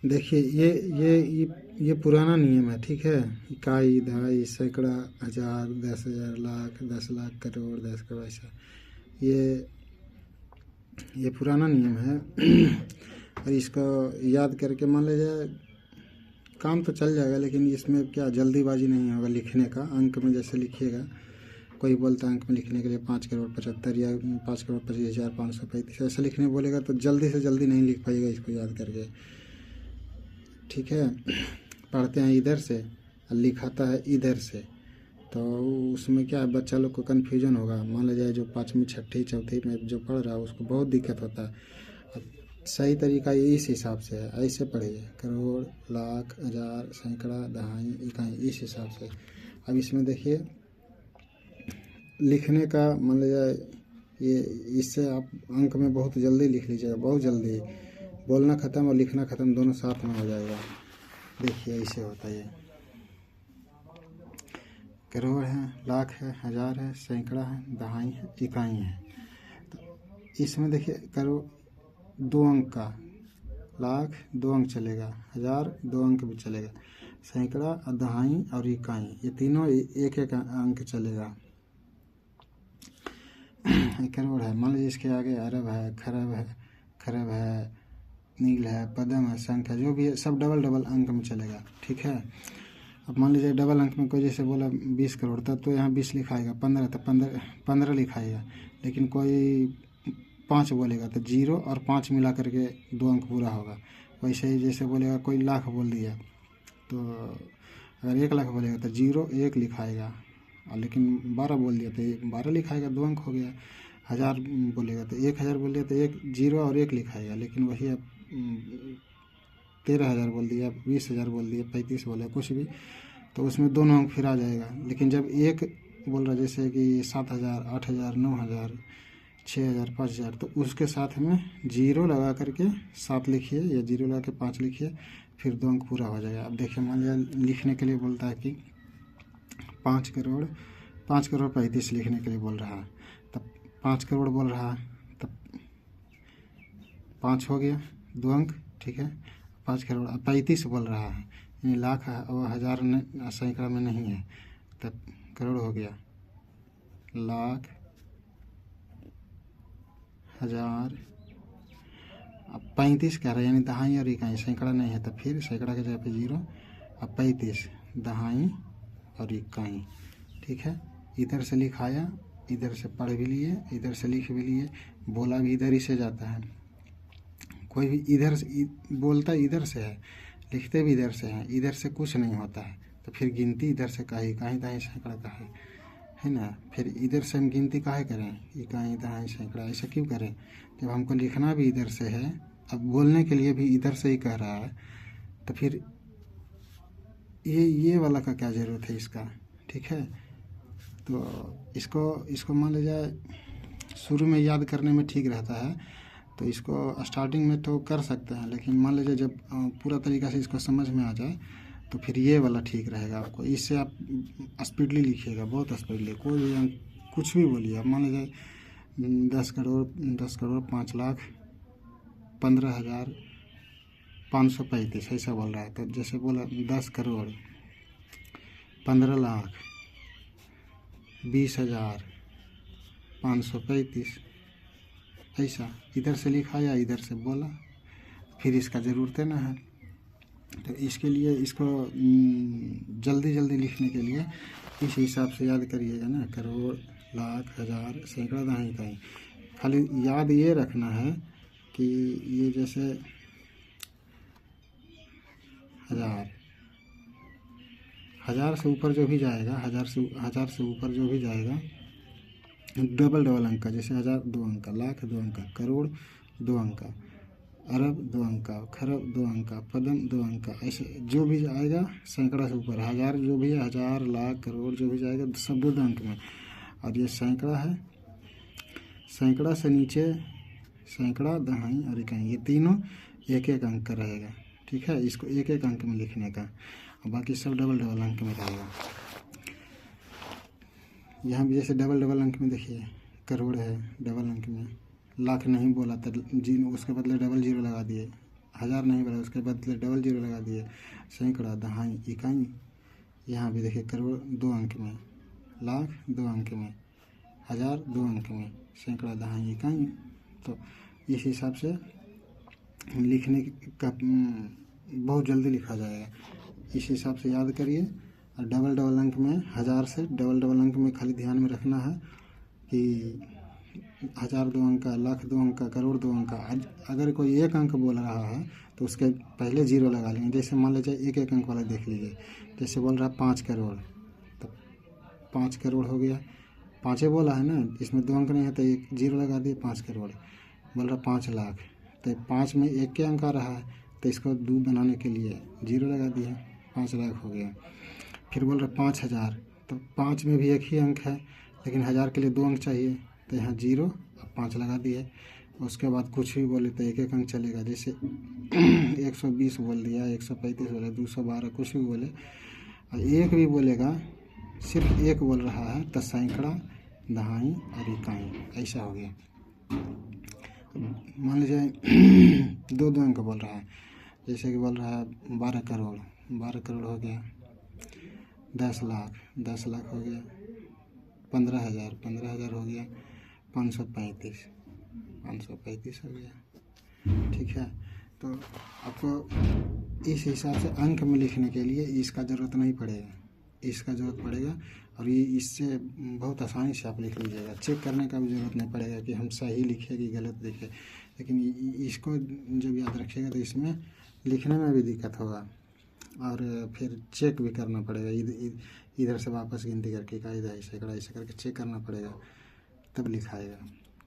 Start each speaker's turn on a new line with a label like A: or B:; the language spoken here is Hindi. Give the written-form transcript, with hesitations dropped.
A: देखिए ये पुराना नियम है, ठीक है। इकाई, दहाई, सैकड़ा, हजार, 10,000, लाख, 10 लाख, करोड़, 10 करोड़, ऐसा। ये ये पुराना नियम है। और इसको याद करके मान लीजिए काम तो चल जाएगा, लेकिन इसमें क्या जल्दीबाजी नहीं होगा लिखने का। अंक में जैसे लिखिएगा, कोई बोलता है अंक में लिखने के लिए 5 करोड़ 75 या 5 करोड़ 25,535 ऐसा लिखने बोलेगा तो जल्दी से जल्दी नहीं लिख पाइएगा इसको याद करके, ठीक है। पढ़ते हैं इधर से और लिखाता है इधर से, तो उसमें क्या है, बच्चा लोग को कन्फ्यूजन होगा। मान लीजिए जो पाँचवीं छठी चौथी में जो पढ़ रहा है उसको बहुत दिक्कत होता है। अब सही तरीका ये इस हिसाब से है, ऐसे पढ़िए करोड़, लाख, हजार, सैकड़ा, दहाई, इकाई, इस हिसाब से। अब इसमें देखिए लिखने का मान लीजिए ये, इससे आप अंक में बहुत जल्दी लिख लीजिएगा, बहुत जल्दी। बोलना ख़त्म और लिखना ख़त्म दोनों साथ में हो जाएगा। देखिए ऐसे होता है ये। करोड़ है, लाख है, हजार है, सैकड़ा है, दहाई है, इकाई है। तो इसमें देखिए करोड़ 2 अंक का, लाख 2 अंक चलेगा, हजार 2 अंक भी चलेगा, सैकड़ा और दहाई और इकाई ये तीनों एक एक अंक चलेगा। करोड़ है, मान लीजिए इसके आगे अरब है, खरब है, नील है, पदम है, शंख है, जो भी है सब डबल डबल अंक में चलेगा, ठीक है। अब मान लीजिए डबल अंक में कोई जैसे बोला 20 करोड़ तब तो यहाँ 20 लिखाएगा, 15 तो 15 लिखाएगा। लेकिन कोई 5 बोलेगा तो 0 और 5 मिला करके 2 अंक पूरा होगा। वैसे ही जैसे बोलेगा कोई लाख बोल दिया तो अगर 1 लाख बोलेगा तो 0 1 लिखाएगा, और लेकिन 12 बोल दिया तो 12 लिखाएगा, 2 अंक हो गया। हजार बोलेगा तो 1,000 बोल दिया तो 1 0 और 1 लिखाएगा। लेकिन वही अब 13,000 बोल दिया, 20,000 बोल दिया, 35 बोला, कुछ भी, तो उसमें दोनों अंक फिर आ जाएगा। लेकिन जब एक बोल रहा जैसे कि 7,000 8,000 9,000 6,000 5,000 तो उसके साथ में 0 लगा करके 7 लिखिए या 0 लगा के 5 लिखिए, फिर 2 अंक पूरा हो जाएगा। अब देखिए मान लीजिए लिखने के लिए बोलता है कि 5 करोड़ 35 लिखने के लिए बोल रहा है, तब 5 करोड़ बोल रहा है, तब 5 हो गया 2 अंक, ठीक है। 5 करोड़ 35 बोल रहा है, यानी लाख है और हजार सैकड़ा में नहीं है, तब करोड़ हो गया, लाख, हजार। अब 35 कह रहा है, यानी दहाई और इकाई, सैकड़ा नहीं है, तब फिर सैकड़ा के जगह पे 0। अब 35 दहाई और इकाई, ठीक है। इधर से लिखाया, इधर से पढ़ भी लिए, इधर से लिख भी लिए, बोला भी इधर ही से जाता है। कोई भी इधर से बोलता इधर से है, लिखते भी इधर से हैं, इधर से कुछ नहीं होता है। तो फिर गिनती इधर से काहे, कहीं दहाई सैकड़ा काहे, है ना। फिर इधर से हम गिनती काहे करें, इकाई दहाई सैकड़ा, ऐसा क्यों करें जब हमको लिखना भी इधर से है। अब बोलने के लिए भी इधर से ही कह रहा है, तो फिर ये वाला का क्या ज़रूरत है इसका, ठीक है। तो इसको मान लीजिए शुरू में याद करने में ठीक रहता है, तो इसको स्टार्टिंग में तो कर सकते हैं, लेकिन मान लीजिए जब पूरा तरीका से इसको समझ में आ जाए तो फिर ये वाला ठीक रहेगा आपको। इससे आप स्पीडली लिखिएगा, बहुत स्पीडली, कोई भी अंक कुछ भी बोलिए। अब मान लीजिए 10 करोड़ 5 लाख 15,000 535 ऐसा बोल रहा है, तो जैसे बोला 10 करोड़ 15 लाख 20,000 535 ऐसा इधर से लिखा या इधर से बोला, फिर इसका ज़रूरत है ना है। तो इसके लिए इसको जल्दी जल्दी लिखने के लिए इस हिसाब से याद करिएगा ना, करोड़, लाख, हजार, सैकड़ा, दहाई, इकाई। खाली याद ये रखना है कि ये जैसे हजार से ऊपर जो भी जाएगा, हजार से ऊपर जो भी जाएगा डबल डबल अंक का, जैसे हजार 2 अंक का, लाख 2 अंक का, करोड़ 2 अंक का, अरब 2 अंक का, खरब 2 अंक का, पदम 2 अंक का, ऐसे जो भी आएगा सैकड़ा से ऊपर, हजार जो भी है, हजार, लाख, करोड़ जो भी जाएगा सब 2 अंक में। और ये सैकड़ा है, सैकड़ा से नीचे सैकड़ा, दहाई और इकाई, ये तीनों एक एक अंक का रहेगा, ठीक है। इसको एक एक अंक में लिखने का, और बाकी सब डबल डबल अंक में रहेगा। यहाँ भी जैसे डबल डबल अंक में देखिए करोड़ है डबल अंक में, लाख नहीं बोला तो जीरो उसके बदले डबल 0 लगा दिए, हज़ार नहीं बोला, उसके बदले डबल जीरो लगा दिए। सैकड़ा, दहाई, इकाई। यहाँ भी देखिए करोड़ 2 अंक में, लाख 2 अंक में, हज़ार 2 अंक में, सैकड़ा, दहाई, इकाई। तो इस हिसाब से लिखने का बहुत जल्दी लिखा जाएगा। इस हिसाब से याद करिए। और डबल डबल अंक में, हज़ार से डबल डबल अंक में खाली ध्यान में रखना है कि हज़ार 2 अंक का, लाख 2 अंक का, करोड़ 2 अंक का। अगर कोई एक अंक बोल रहा है तो उसके पहले जीरो लगा लेंगे। जैसे मान लीजिए एक एक अंक वाला देख लीजिए, जैसे बोल रहा है 5 करोड़, तो 5 करोड़ हो गया, 5 बोला है ना, इसमें 2 अंक नहीं है तो एक जीरो लगा दिए, 5 करोड़। बोल रहा 5 लाख, तो 5 में एक के अंक आ रहा है तो इसको 2 बनाने के लिए जीरो लगा दिए, 5 लाख हो गया। फिर बोल रहा 5,000, तो 5 में भी एक ही अंक है लेकिन 1000 के लिए 2 अंक चाहिए, तो यहाँ जीरो और 5 लगा दिए। उसके बाद कुछ भी बोले तो एक एक अंक चलेगा। जैसे 120 बोल दिया, 135 बोले, 212, कुछ भी बोले। और एक भी बोलेगा, सिर्फ एक बोल रहा है तो सैकड़ा, दहाई और इकाई, ऐसा हो गया। मान लीजिए 2 अंक बोल रहा है, जैसे कि बोल रहा है 12 करोड़, 12 करोड़ हो गया, 10 लाख, 10 लाख हो गया, 15,000, 15,000 हो गया, 535, 535 हो गया। ठीक है, तो आपको इस हिसाब से अंक में लिखने के लिए इसका ज़रूरत नहीं पड़ेगा, इसका ज़रूरत पड़ेगा। और ये इससे बहुत आसानी से आप लिख लीजिएगा। चेक करने का भी ज़रूरत नहीं पड़ेगा कि हम सही लिखे कि गलत लिखे। लेकिन इसको जब याद रखिएगा तो इसमें लिखने में भी दिक्कत होगा और फिर चेक भी करना पड़ेगा। इधर से वापस गिनती करके, कायदा ऐसे सैकड़ा ऐसे करके चेक करना पड़ेगा, तब लिखाएगा।